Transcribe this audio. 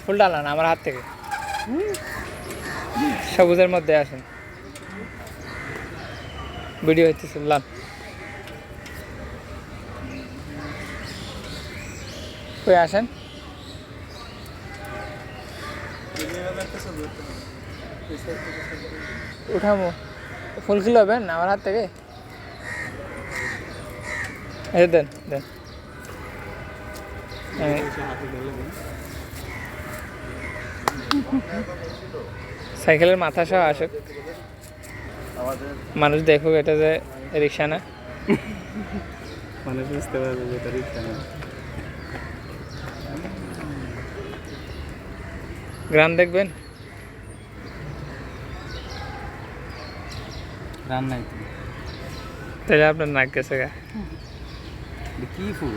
ফুল ডালান আমার হাত থেকে সবুজের মধ্যে আসেন ভিডিও হচ্ছে লান কই আসেন উঠামো ফুল কিলো হবেন আমার হাত থেকে দেন দেন সাইকেলের মাথা সহ আসুক মানুষ দেখুক এটা যে রিক্সা না মানুষ বুঝতে পারবে যে এটা রিক্সা না গ্রাম দেখবেন রান নাই তাহলে আপনার নাক গেছে গা কি ফুল